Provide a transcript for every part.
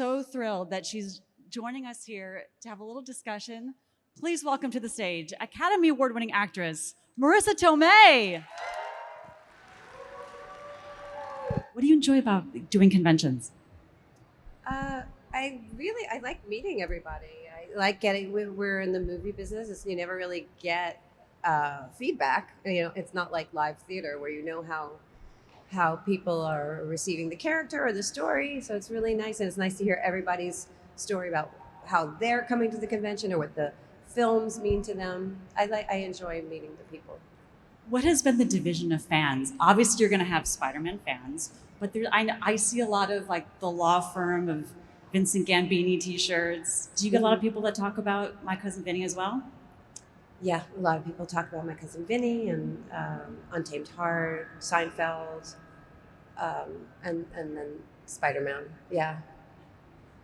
so thrilled that she's joining us here to have a little discussion. Please welcome to the stage Academy Award-winning actress Marisa Tomei. What do you enjoy about doing conventions? I like meeting everybody. I like getting. We're in the movie business, so you never really get feedback. It's not like live theater where you know how people are receiving the character or the story. So it's really nice, and it's nice to hear everybody's story about how they're coming to the convention or what the films mean to them. I enjoy meeting the people. What has been the division of fans? Obviously, you're going to have Spider-Man fans, but I see a lot of like the law firm of Vincent Gambini T-shirts. Do you get a lot of people that talk about My Cousin Vinny as well? Yeah, a lot of people talk about My Cousin Vinny and Untamed Heart, Seinfeld, and then Spider-Man. Yeah.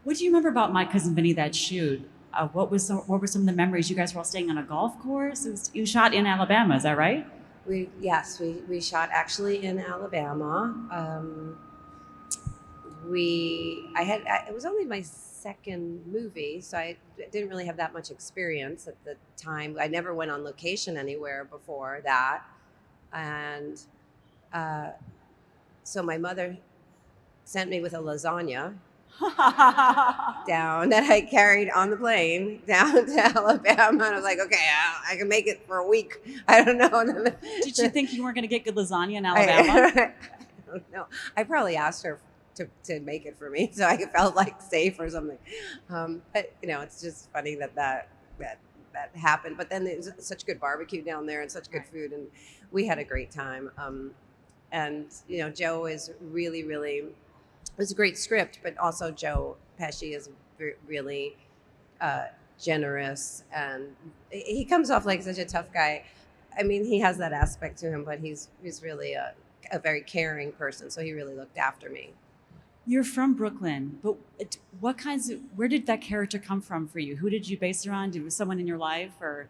What do you remember about My Cousin Vinny, that shoot? What were some of the memories? You guys were all staying on a golf course. You shot in Alabama, is that right? We shot actually in Alabama. It was only my second movie, so I didn't really have that much experience at the time. I never went on location anywhere before that, and so my mother sent me with a lasagna down that I carried on the plane down to Alabama, and I was like, okay, I can make it for a week. I don't know. Did you think you weren't going to get good lasagna in Alabama? I don't know. I probably asked her to make it for me, so I felt like safe or something. But it's just funny that happened. But then there's such good barbecue down there and such good food, and we had a great time. And Joe is really, really. It was a great script, but also Joe Pesci is really generous, and he comes off like such a tough guy. I mean, he has that aspect to him, but he's really a very caring person. So he really looked after me. You're from Brooklyn, but where did that character come from for you? Who did you base it on? Was someone in your life or?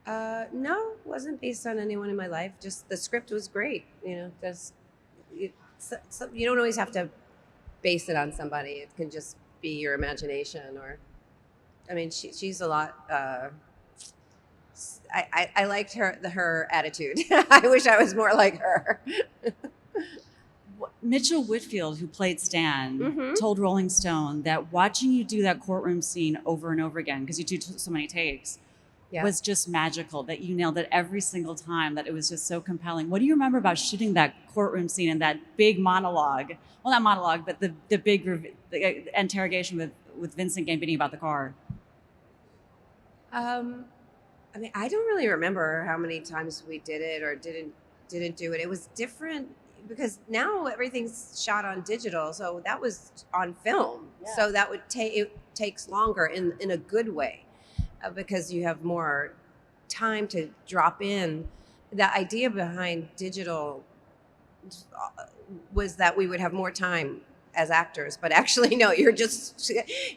No, it wasn't based on anyone in my life. Just the script was great. You don't always have to base it on somebody. It can just be your imagination, she's a lot. I liked her attitude. I wish I was more like her. Mitchell Whitfield, who played Stan, told Rolling Stone that watching you do that courtroom scene over and over again, because you do so many takes, was just magical, that you nailed it every single time, that it was just so compelling. What do you remember about shooting that courtroom scene and that big monologue? Well, not monologue, but the big interrogation with Vincent Gambini about the car. I don't really remember how many times we did it or didn't do it. It was different because now everything's shot on digital, so that was on film. Yeah. So that would it takes longer in a good way, because you have more time to drop in. The idea behind digital was that we would have more time as actors, but actually no, you're just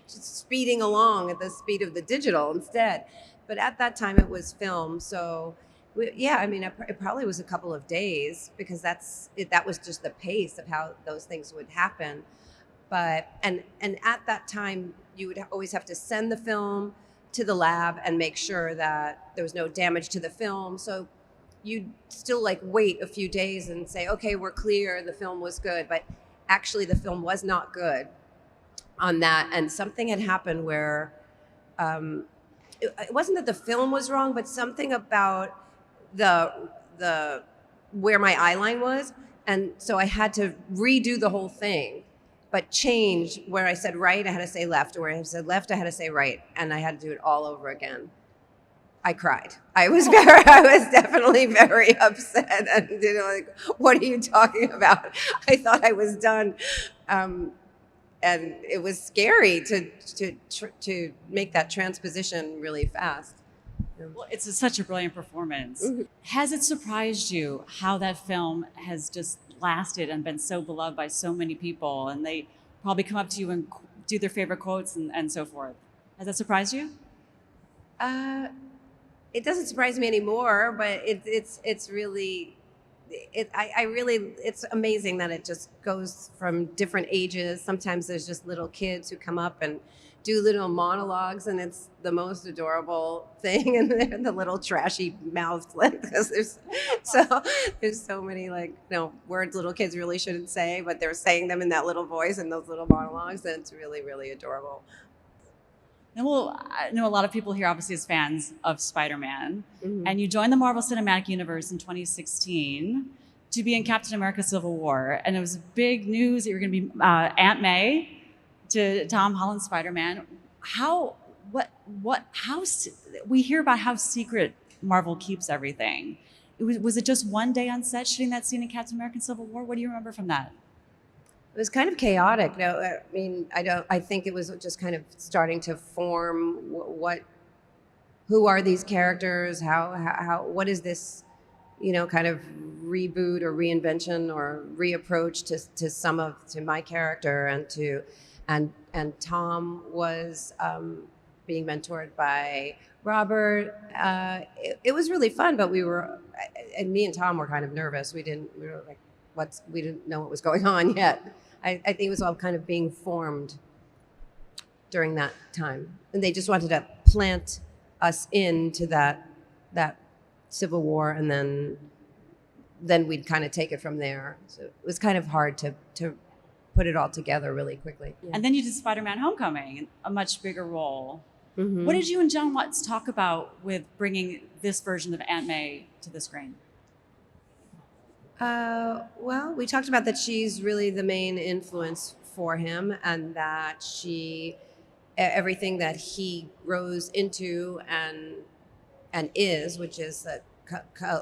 speeding along at the speed of the digital instead. But at that time it was film, so it probably was a couple of days, because that was just the pace of how those things would happen. But and at that time you would always have to send the film to the lab and make sure that there was no damage to the film. So you'd still wait a few days and say, okay, we're clear, the film was good. But actually the film was not good on that. And something had happened where it wasn't that the film was wrong, but something about the where my eye line was. And so I had to redo the whole thing, but change where I said right, I had to say left, or where I said left, I had to say right, and I had to do it all over again. I cried. I was definitely very upset, and what are you talking about? I thought I was done, and it was scary to make that transposition really fast. Well, it's such a brilliant performance. Mm-hmm. Has it surprised you how that film has just lasted and been so beloved by so many people, and they probably come up to you and do their favorite quotes and so forth? Has that surprised you? It doesn't surprise me anymore, but it's really, I really, it's amazing that it just goes from different ages. Sometimes there's just little kids who come up and do little monologues, and it's the most adorable thing. And they're the little trashy mouthed, like, because there's so many, like, words little kids really shouldn't say, but they're saying them in that little voice and those little monologues, and it's really, really adorable. And well, I know a lot of people here obviously as fans of Spider-Man, and you joined the Marvel Cinematic Universe in 2016 to be in Captain America: Civil War, and it was big news that you were going to be Aunt May to Tom Holland's Spider-Man. We hear about how secret Marvel keeps everything. Was it just one day on set shooting that scene in Captain America: Civil War? What do you remember from that? It was kind of chaotic. No, I mean, I think it was just kind of starting to form who are these characters? How what is this, kind of reboot or reinvention or reapproach to my character and Tom was being mentored by Robert. It was really fun, but me and Tom were kind of nervous. We were like, we didn't know what was going on yet. I think it was all kind of being formed during that time. And they just wanted to plant us into that Civil War, and then we'd kind of take it from there. So it was kind of hard to put it all together really quickly. Yeah. And then you did Spider-Man: Homecoming, a much bigger role. Mm-hmm. What did you and John Watts talk about with bringing this version of Aunt May to the screen? Well, we talked about that she's really the main influence for him, and that everything that he grows into and is, which is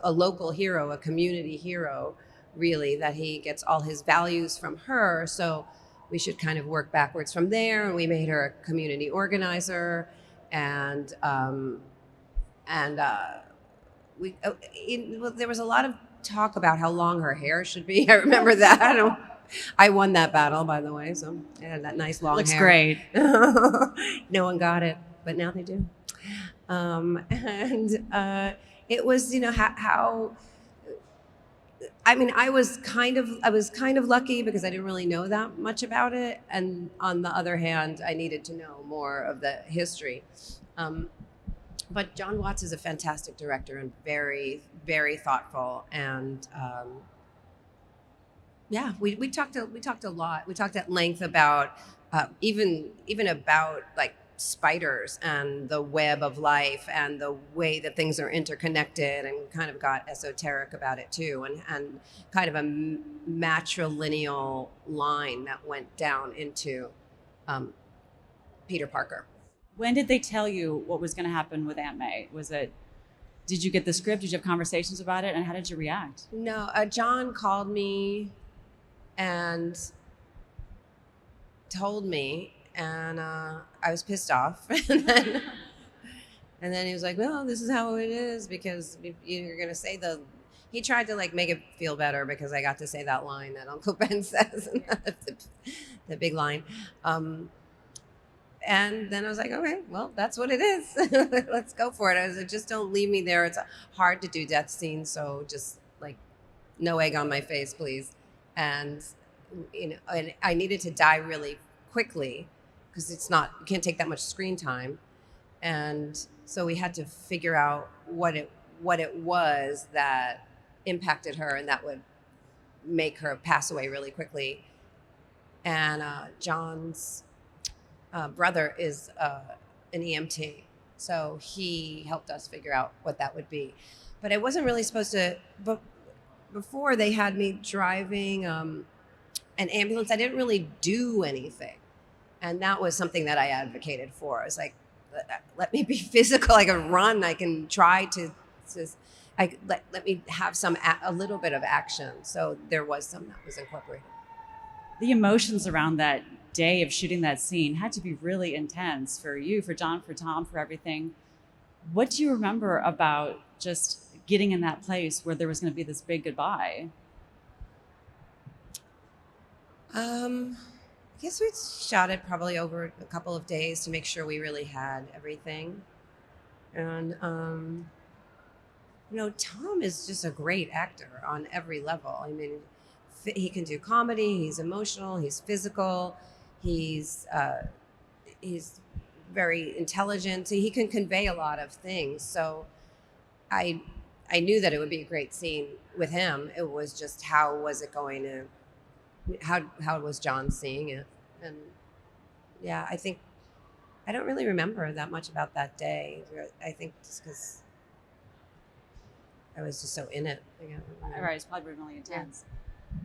a local hero, a community hero, really, that he gets all his values from her. So we should kind of work backwards from there. And we made her a community organizer, and there was a lot of talk about how long her hair should be. I remember that. I won that battle, by the way. So I had that nice long Looks hair. Great. No one got it, but now they do. It was, how. I mean, I was kind of lucky because I didn't really know that much about it, and on the other hand, I needed to know more of the history. But John Watts is a fantastic director and very, very thoughtful. And we talked a lot. We talked at length about even about like spiders and the web of life and the way that things are interconnected, and kind of got esoteric about it too, and kind of a matrilineal line that went down into Peter Parker. When did they tell you what was going to happen with Aunt May? Did you get the script? Did you have conversations about it? And how did you react? No, John called me and told me, and I was pissed off. and then he was like, well, this is how it is, because you're going to say he tried to like make it feel better because I got to say that line that Uncle Ben says, the big line. And then I was like, okay, well, that's what it is. Let's go for it. I was like, just don't leave me there. It's hard to do death scenes, so just like no egg on my face, please. And and I needed to die really quickly because you can't take that much screen time. And so we had to figure out what it was that impacted her and that would make her pass away really quickly. And John's brother is an EMT, so he helped us figure out what that would be. But I wasn't really supposed to. But before they had me driving an ambulance, I didn't really do anything, and that was something that I advocated for. I was like, let me be physical. I can run. I can try to let me have a little bit of action. So there was some that was incorporated. The emotions around that day of shooting that scene had to be really intense for you, for John, for Tom, for everything. What do you remember about just getting in that place where there was going to be this big goodbye? I guess we shot it probably over a couple of days to make sure we really had everything. And Tom is just a great actor on every level. I mean, he can do comedy. He's emotional. He's physical. He's very intelligent. He can convey a lot of things. So I knew that it would be a great scene with him. It was just how was it going to, how was John seeing it? And yeah, I don't really remember that much about that day. I think just because I was just so in it. All right, it's probably really intense. Yeah.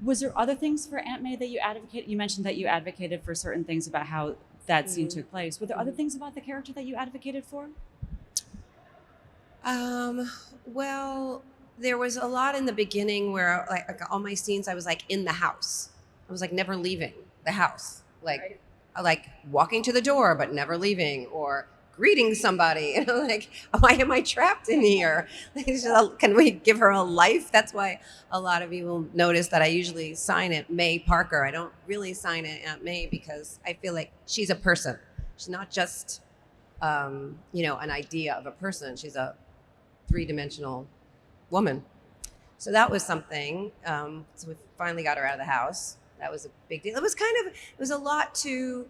Was there other things for Aunt May that you advocated? You mentioned that you advocated for certain things about how that scene took place. Were there other things about the character that you advocated for? Well, there was a lot in the beginning where like all my scenes, I was like in the house. I was like never leaving the house. Like walking to the door, but never leaving, or greeting somebody. Like, why am I trapped in here? Can we give her a life? That's why a lot of you will notice that I usually sign it May Parker. I don't really sign it Aunt May because I feel like she's a person. She's not just, an idea of a person. She's a three-dimensional woman. So that was something. So we finally got her out of the house. That was a big deal. It was a lot to,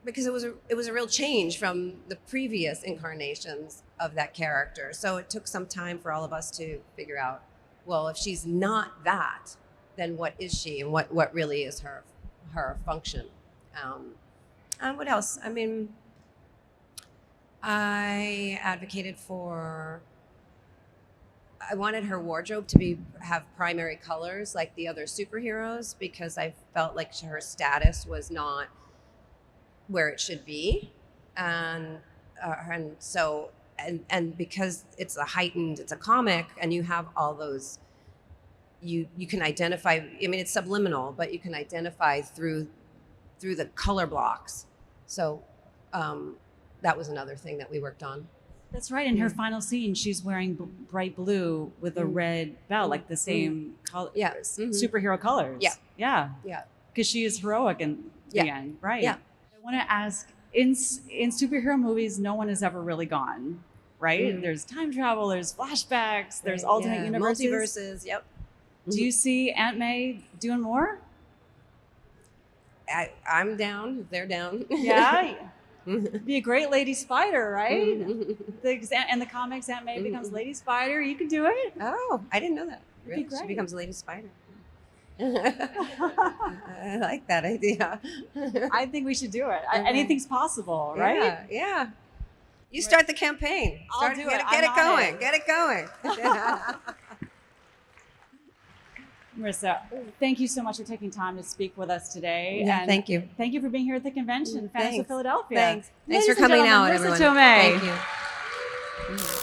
because it was a real change from the previous incarnations of that character. So it took some time for all of us to figure out, well, if she's not that, then what is she, and what really is her function? And what else? I mean, I advocated for. I wanted her wardrobe to have primary colors like the other superheroes, because I felt like her status was not where it should be, and so because it's a comic, and you have all those, you can identify. I mean, it's subliminal, but you can identify through the color blocks. So that was another thing that we worked on. That's right. In her final scene, she's wearing bright blue with a red belt, like the same color, superhero colors. Yeah. Yeah. Yeah. Because she is heroic in the end, right? Yeah. I want to ask, in superhero movies, no one has ever really gone, right? There's time travel, there's flashbacks, there's alternate universes. Multiverses, yep. Do you see Aunt May doing more? I'm down. They're down. Yeah. Be a great Lady Spider, right? In the comics, Aunt May becomes Lady Spider. You can do it. Oh, I didn't know that. Really? She becomes Lady Spider. I like that idea. I think we should do it. Anything's possible, right? Yeah. You start the campaign. I'll do it. Get it going. Get it going. Marisa, thank you so much for taking time to speak with us today. Yeah, and thank you. Thank you for being here at the convention, FANEXPO Philadelphia. Thanks for coming out, Marisa everyone. Tomei. Thank you.